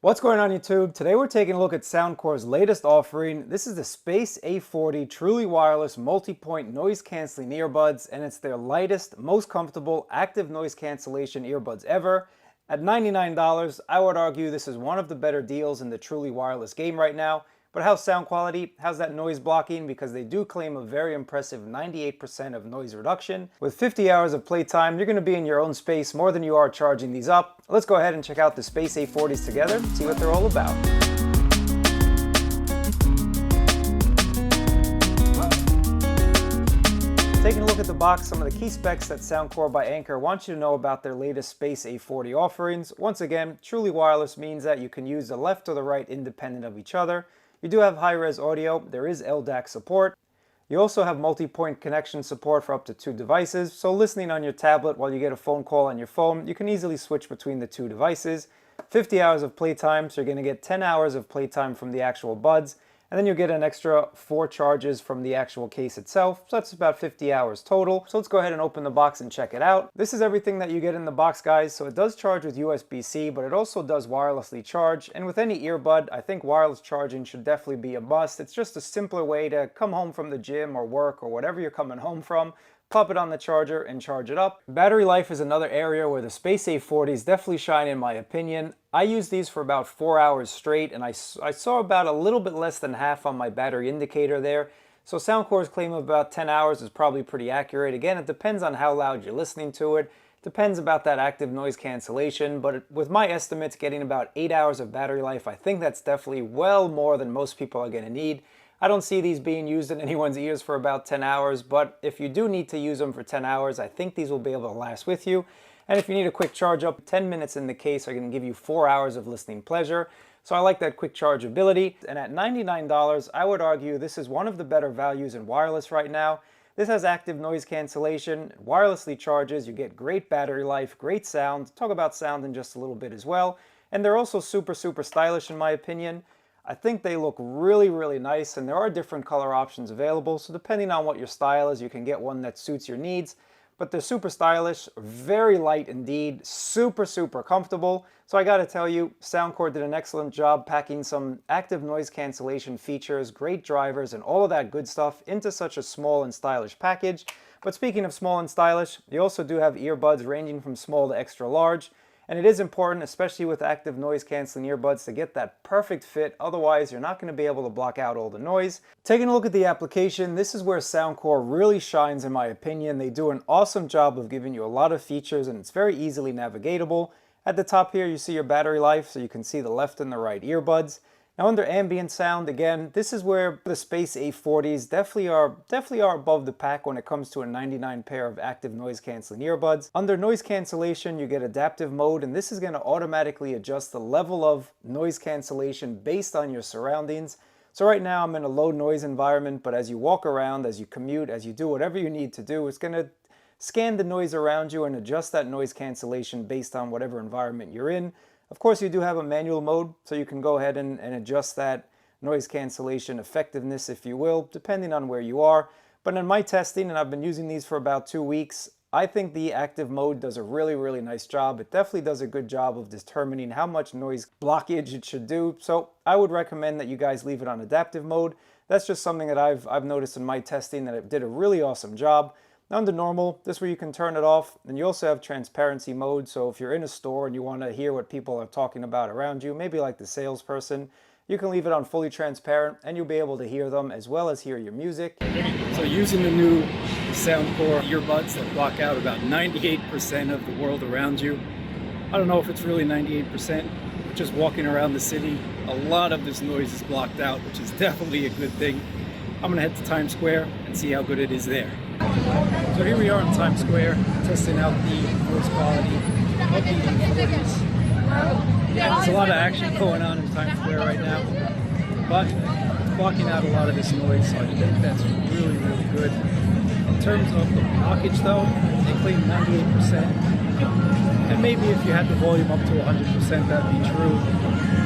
What's going on YouTube? Today we're taking a look at Soundcore's latest offering. This is the Space A40 truly wireless multi-point noise cancelling earbuds, and it's their lightest, most comfortable active noise cancellation earbuds ever. At $99, I would argue this is one of the better deals in the truly wireless game right now. But how's sound quality? How's that noise blocking? Because they do claim a very impressive 98% of noise reduction. With 50 hours of playtime, you're going to be in your own space more than you are charging these up. Let's go ahead and check out the Space A40s together and see what they're all about. Taking a look at the box, some of the key specs that Soundcore by Anker want you to know about their latest Space A40 offerings. Once again, truly wireless means that you can use the left or the right independent of each other. You do have high-res audio, there is LDAC support. You also have multi-point connection support for up to 2 devices, so listening on your tablet while you get a phone call on your phone, you can easily switch between the 2 devices. 50 hours of playtime, so you're going to get 10 hours of playtime from the actual buds, and then you'll get an extra 4 charges from the actual case itself, so that's about 50 hours total. So let's go ahead and open the box and check it out. This is everything that you get in the box, guys. So it does charge with USB-C, but it also does wirelessly charge, and with any earbud, I think wireless charging should definitely be a must. It's just a simpler way to come home from the gym or work or whatever you're coming home from. Pop it on the charger and charge it up. Battery life is another area where the Space A40s definitely shine in my opinion. I used these for about 4 hours straight, and I saw about a little bit less than half on my battery indicator there. So Soundcore's claim of about 10 hours is probably pretty accurate. Again, it depends on how loud you're listening to it. Depends about that active noise cancellation, but with my estimates getting about 8 hours of battery life, I think that's definitely well more than most people are going to need. I don't see these being used in anyone's ears for about 10 hours, but if you do need to use them for 10 hours, I think these will be able to last with you. And if you need a quick charge up, 10 minutes in the case are going to give you 4 hours of listening pleasure. So I like that quick charge ability. And at $99, I would argue this is one of the better values in wireless right now. This has active noise cancellation, wirelessly charges, you get great battery life, great sound. Talk about sound in just a little bit as well. And they're also super stylish in my opinion. I think they look really nice, and there are different color options available, so depending on what your style is, you can get one that suits your needs. But they're super stylish, very light indeed, super comfortable. So I gotta tell you, Soundcore did an excellent job packing some active noise cancellation features, great drivers, and all of that good stuff into such a small and stylish package. But speaking of small and stylish, you also do have earbuds ranging from small to extra large. And it is important, especially with active noise cancelling earbuds, to get that perfect fit. Otherwise, you're not going to be able to block out all the noise. Taking a look at the application, this is where Soundcore really shines in my opinion. They do an awesome job of giving you a lot of features, and it's very easily navigatable. At the top here, you see your battery life, so you can see the left and the right earbuds. Now under ambient sound, again, this is where the Space A40s definitely are above the pack when it comes to a 99 pair of active noise cancelling earbuds. Under noise cancellation, you get adaptive mode, and this is going to automatically adjust the level of noise cancellation based on your surroundings. So right now I'm in a low noise environment, but as you walk around, as you commute, as you do whatever you need to do, it's going to scan the noise around you and adjust that noise cancellation based on whatever environment you're in. Of course, you do have a manual mode, so you can go ahead and adjust that noise cancellation effectiveness, if you will, depending on where you are. But in my testing, and I've been using these for about 2 weeks, I think the active mode does a really nice job. It definitely does a good job of determining how much noise blockage it should do. So I would recommend that you guys leave it on adaptive mode. That's just something that I've noticed in my testing that it did a really awesome job. Under normal, this is where you can turn it off, and you also have transparency mode, so if you're in a store and you want to hear what people are talking about around you, maybe like the salesperson, you can leave it on fully transparent and you'll be able to hear them as well as hear your music. So using the new Soundcore earbuds that block out about 98% of the world around you, I don't know if it's really 98%, but just walking around the city, a lot of this noise is blocked out, which is definitely a good thing. I'm going to head to Times Square and see how good it is there. So here we are in Times Square, testing out the noise quality of the A40s. There's a lot of action going on in Times Square right now, but it's blocking out a lot of this noise, so I think that's really good. In terms of the blockage though, they claim 98%, and maybe if you had the volume up to 100%, that'd be true.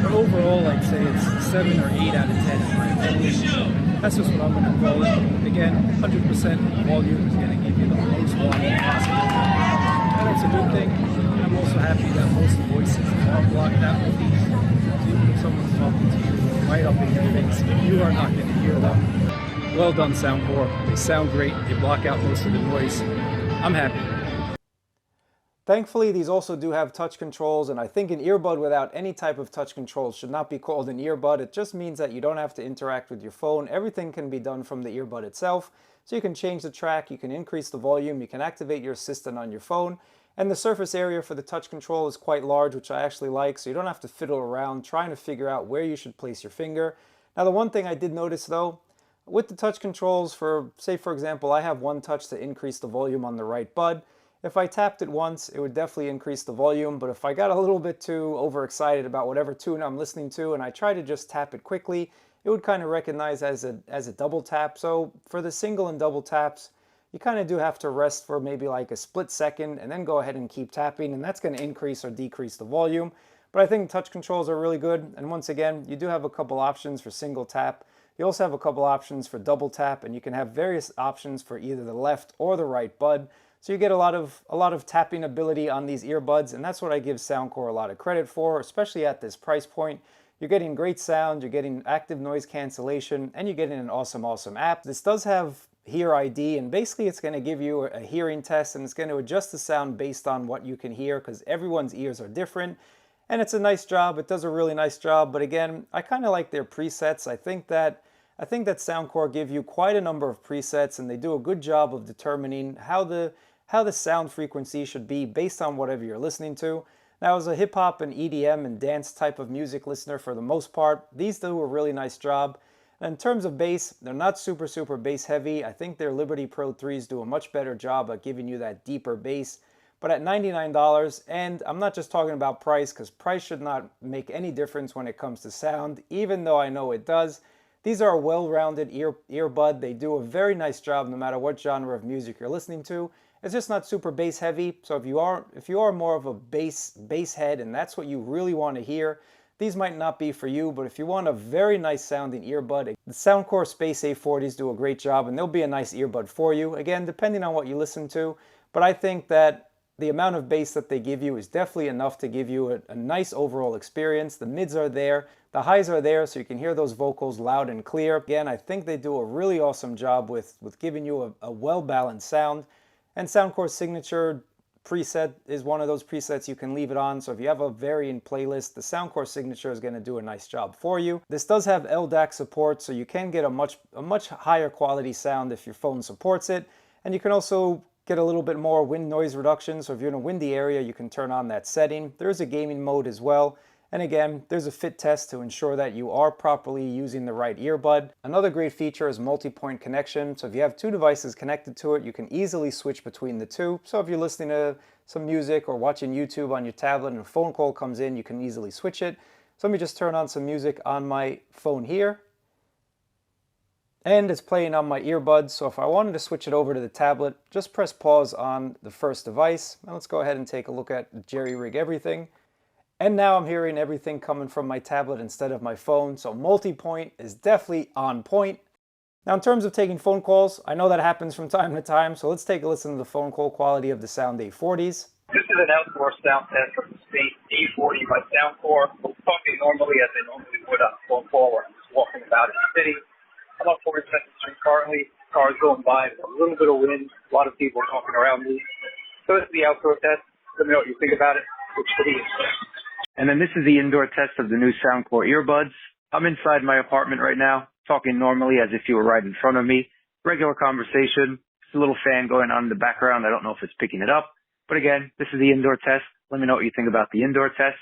But overall, I'd say it's 7 or 8 out of 10 in my opinion. That's just what I'm going to call it. Again, 100% volume is going to give you the most volume possible. And that's a good thing. I'm also happy that most voices are blocked out with these. right up in your face. You are not going to hear them. Well done, Soundcore. They sound great. They block out most of the noise. I'm happy. Thankfully, these also do have touch controls, and I think an earbud without any type of touch controls should not be called an earbud. It just means that you don't have to interact with your phone. Everything can be done from the earbud itself. So you can change the track, you can increase the volume, you can activate your assistant on your phone, and the surface area for the touch control is quite large, which I actually like, so you don't have to fiddle around trying to figure out where you should place your finger. Now, the one thing I did notice though, with the touch controls for, say for example, I have one touch to increase the volume on the right bud. If I tapped it once, it would definitely increase the volume, but if I got a little bit too overexcited about whatever tune I'm listening to and I try to just tap it quickly, it would kind of recognize as a double tap. So for the single and double taps, you kind of do have to rest for maybe like a split second and then go ahead and keep tapping, and that's going to increase or decrease the volume. But I think touch controls are really good, and once again, you do have a couple options for single tap. You also have a couple options for double tap, and you can have various options for either the left or the right bud. So you get a lot of tapping ability on these earbuds, and that's what I give Soundcore a lot of credit for, especially at this price point. You're getting great sound, you're getting active noise cancellation, and you're getting an awesome app. This does have Hear ID, and basically it's going to give you a hearing test, and it's going to adjust the sound based on what you can hear, because everyone's ears are different. And it's a nice job, it does a really nice job, but again, I kind of like their presets. I think that Soundcore give you quite a number of presets, and they do a good job of determining how the sound frequency should be based on whatever you're listening to. Now, as a hip-hop and EDM and dance type of music listener for the most part, these do a really nice job. And in terms of bass, they're not super bass heavy. I think their Liberty Pro 3s do a much better job at giving you that deeper bass. But at $99, and I'm not just talking about price, because price should not make any difference when it comes to sound, even though I know it does. These are a well-rounded earbud. They do a very nice job no matter what genre of music you're listening to. It's just not super bass heavy, so if you are more of a bass head and that's what you really want to hear, these might not be for you. But if you want a very nice sounding earbud, the Soundcore Space A40s do a great job, and they'll be a nice earbud for you, again, depending on what you listen to. But I think that the amount of bass that they give you is definitely enough to give you a nice overall experience. The mids are there, the highs are there, so you can hear those vocals loud and clear. Again, I think they do a really awesome job with giving you a well-balanced sound. And Soundcore's signature preset is one of those presets you can leave it on, so if you have a varying playlist, the Soundcore signature is going to do a nice job for you. This does have LDAC support, so you can get a much higher quality sound if your phone supports it. And you can also get a little bit more wind noise reduction, so if you're in a windy area, you can turn on that setting. There is a gaming mode as well. And again, there's a fit test to ensure that you are properly using the right earbud. Another great feature is multi-point connection. So if you have two devices connected to it, you can easily switch between the two. So if you're listening to some music or watching YouTube on your tablet and a phone call comes in, you can easily switch it. So let me just turn on some music on my phone here. And it's playing on my earbuds. So if I wanted to switch it over to the tablet, just press pause on the first device. Now let's go ahead and take a look at jerry-rig everything. And now I'm hearing everything coming from my tablet instead of my phone, so multi-point is definitely on point. Now in terms of taking phone calls, I know that happens from time to time, so let's take a listen to the phone call quality of the Sound A40s. This is an outdoor sound test from the Space A40 by Soundcore. Talking normally as I normally would on a phone call where I'm just walking about in the city. I'm on 42nd Street currently, cars going by, a little bit of wind, a lot of people talking around me. So this is the outdoor test. Let me know what you think about it. It's pretty interesting. And then this is the indoor test of the new Soundcore earbuds. I'm inside my apartment right now, talking normally as if you were right in front of me. Regular conversation. There's a little fan going on in the background. I don't know if it's picking it up. But again, this is the indoor test. Let me know what you think about the indoor test.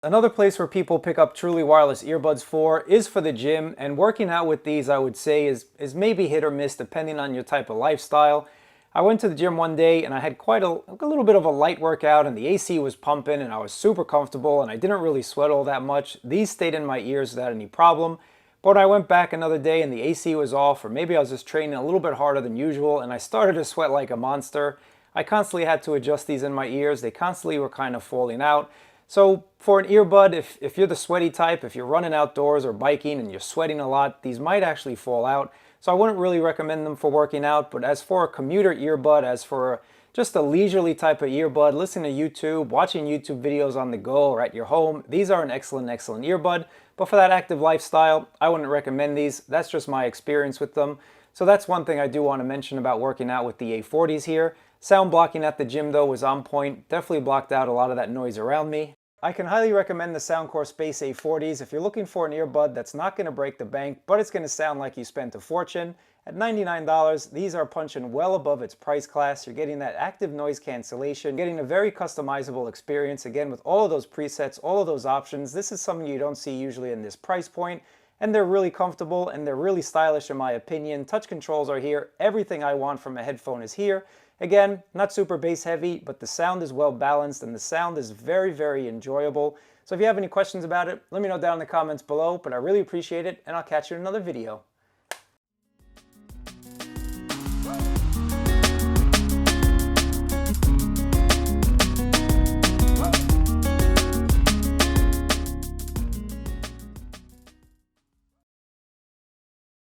Another place where people pick up truly wireless earbuds is for the gym. And working out with these, I would say, is maybe hit or miss depending on your type of lifestyle. I went to the gym one day and I had quite a little bit of a light workout, and the AC was pumping and I was super comfortable and I didn't really sweat all that much. These stayed in my ears without any problem. But when I went back another day and the AC was off, or maybe I was just training a little bit harder than usual and I started to sweat like a monster, I constantly had to adjust these in my ears. They constantly were kind of falling out. So for an earbud, if you're the sweaty type, if you're running outdoors or biking and you're sweating a lot, these might actually fall out. So I wouldn't really recommend them for working out. But as for a commuter earbud, as for Just a leisurely type of earbud, listening to YouTube, watching YouTube videos on the go or at your home. These are an excellent earbud, but for that active lifestyle, I wouldn't recommend these. That's just my experience with them. So that's one thing I do want to mention about working out with the A40s here. Sound blocking at the gym though was on point, definitely blocked out a lot of that noise around me. I can highly recommend the Soundcore Space A40s if you're looking for an earbud that's not going to break the bank, but it's going to sound like you spent a fortune. At $99, these are punching well above its price class. You're getting that active noise cancellation, getting a very customizable experience, again with all of those presets, all of those options. This is something you don't see usually in this price point, and they're really comfortable and they're really stylish in my opinion. Touch controls are here. Everything I want from a headphone is here. Again, not super bass heavy, but the sound is well balanced and the sound is very enjoyable. So if you have any questions about it, let me know down in the comments below, but I really appreciate it and I'll catch you in another video.